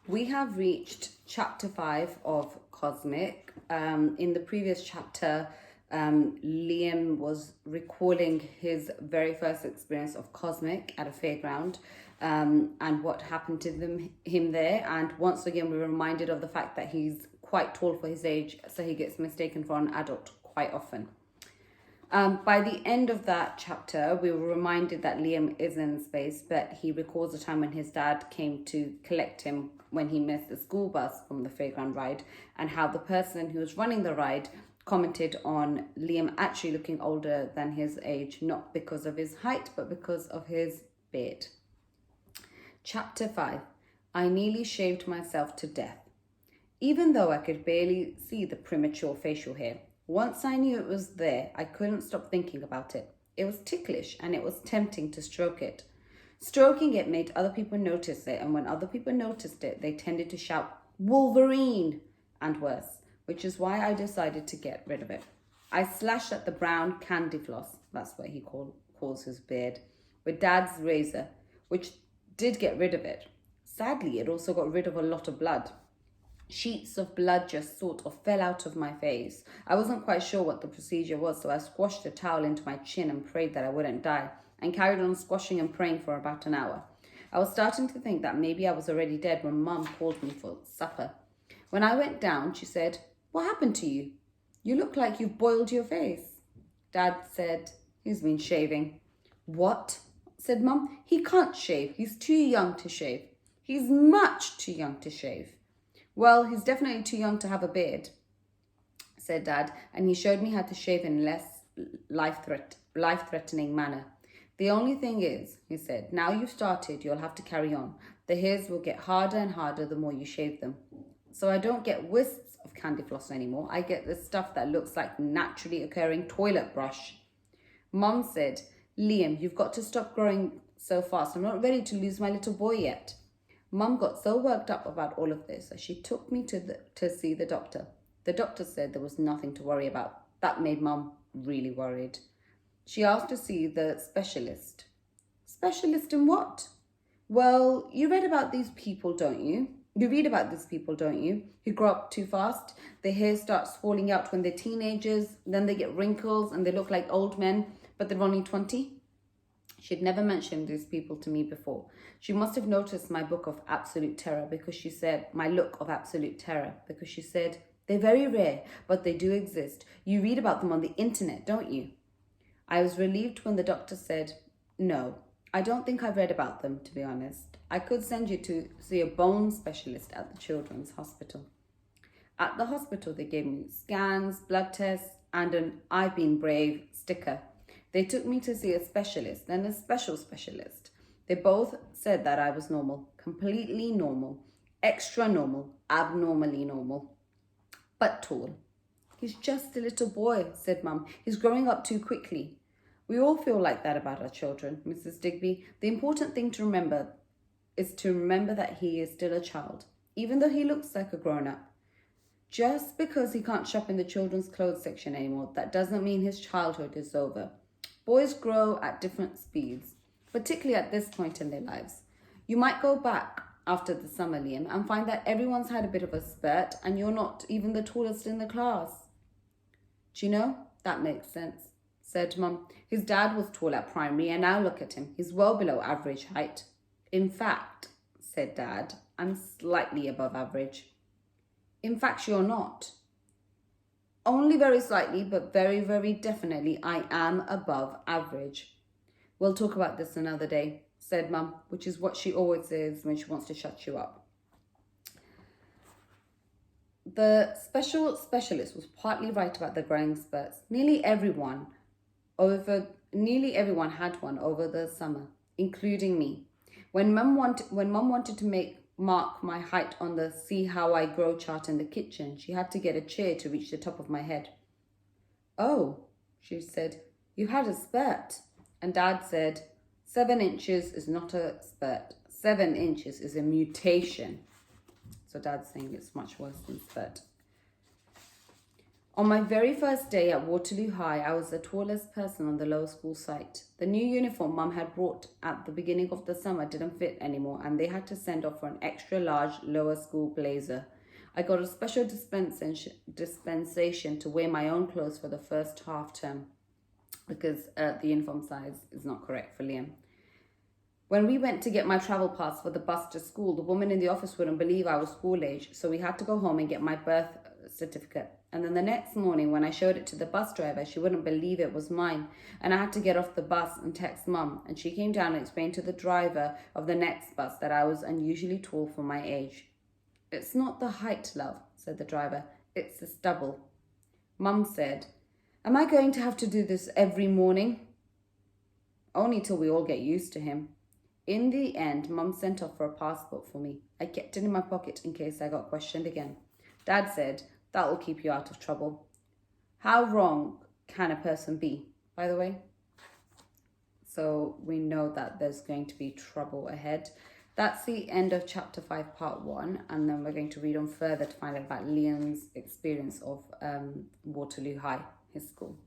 We have reached chapter 5 of Cosmic. In the previous chapter, Liam was recalling his very first experience of Cosmic at a fairground and what happened to him there. And once again, we're reminded of the fact that he's quite tall for his age, so he gets mistaken for an adult quite often. By the end of that chapter, we were reminded that Liam is in space, but he recalls a time when his dad came to collect him when he missed the school bus from the fairground ride, and how the person who was running the ride commented on Liam actually looking older than his age, not because of his height, but because of his beard. Chapter 5. I nearly shaved myself to death. Even though I could barely see the premature facial hair, once I knew it was there, I couldn't stop thinking about it. It was ticklish and it was tempting to stroke it. Stroking it made other people notice it, and when other people noticed it, they tended to shout, "Wolverine!" and worse, which is why I decided to get rid of it. I slashed at the brown candy floss, that's what he calls his beard, with Dad's razor, which did get rid of it. Sadly, it also got rid of a lot of blood. Sheets of blood just sort of fell out of my face. I wasn't quite sure what the procedure was, so I squashed a towel into my chin and prayed that I wouldn't die, and carried on squashing and praying for about an hour. I was starting to think that maybe I was already dead when Mum called me for supper. When I went down, she said, "What happened to you? You look like you've boiled your face." Dad said, "He's been shaving." "What?" said Mum. "He can't shave. He's too young to shave." "He's much too young to shave." "Well, he's definitely too young to have a beard," said Dad, and he showed me how to shave in less life-threatening manner. "The only thing is," he said, "now you've started, you'll have to carry on. The hairs will get harder and harder the more you shave them. So I don't get wisps of candy floss anymore. I get this stuff that looks like naturally occurring toilet brush." Mum said, "Liam, you've got to stop growing so fast. I'm not ready to lose my little boy yet." Mum got so worked up about all of this that she took me to see the doctor. The doctor said there was nothing to worry about. That made Mum really worried. She asked to see the specialist. "Specialist in what?" "Well, you read about these people, don't you? You read about these people, don't you? Who grow up too fast. Their hair starts falling out when they're teenagers. Then they get wrinkles and they look like old men, but they're only 20. She'd never mentioned these people to me before. She must have noticed my book of absolute terror because she said, my look of absolute terror, because she said, "They're very rare, but they do exist. You read about them on the internet, don't you?" I was relieved when the doctor said, "No, I don't think I've read about them, to be honest. I could send you to see a bone specialist at the children's hospital." At the hospital, they gave me scans, blood tests, and an "I've been brave" sticker. They took me to see a specialist, then a special specialist. They both said that I was normal, completely normal, extra normal, abnormally normal, but tall. "He's just a little boy," said Mum. "He's growing up too quickly." "We all feel like that about our children, Mrs. Digby. The important thing to remember is to remember that he is still a child, even though he looks like a grown-up. Just because he can't shop in the children's clothes section anymore, that doesn't mean his childhood is over. Boys grow at different speeds, particularly at this point in their lives. You might go back after the summer, Liam, and find that everyone's had a bit of a spurt and you're not even the tallest in the class." "Do you know, that makes sense," said Mum. "His dad was tall at primary and now look at him. He's well below average height." "In fact," said Dad, "I'm slightly above average." "In fact, you're not." "Only very slightly, but very, very definitely I am above average." "We'll talk about this another day," said Mum, which is what she always says when she wants to shut you up. The special specialist was partly right about the growing spurts. Nearly everyone had one over the summer, including me. When Mum wanted to mark my height on the "See How I Grow" chart in the kitchen, she had to get a chair to reach the top of my head. "Oh," she said, "you had a spurt." And Dad said, 7 inches is not a spurt. 7 inches is a mutation. So Dad's saying it's much worse than spurt. On my very first day at Waterloo High, I was the tallest person on the lower school site. The new uniform Mum had brought at the beginning of the summer didn't fit anymore, and they had to send off for an extra large lower school blazer. I got a special dispensation to wear my own clothes for the first half term because the uniform size is not correct for Liam. When we went to get my travel pass for the bus to school, the woman in the office wouldn't believe I was school age, so we had to go home and get my birth certificate. And then the next morning, when I showed it to the bus driver, she wouldn't believe it was mine. And I had to get off the bus and text Mum. And she came down and explained to the driver of the next bus that I was unusually tall for my age. "It's not the height, love," said the driver. "It's the stubble." Mum said, "Am I going to have to do this every morning?" "Only till we all get used to him." In the end, Mum sent off for a passport for me. I kept it in my pocket in case I got questioned again. Dad said, "That will keep you out of trouble." How wrong can a person be, by the way? So we know that there's going to be trouble ahead. That's the end of chapter 5, part 1. And then we're going to read on further to find out about Liam's experience of Waterloo High, his school.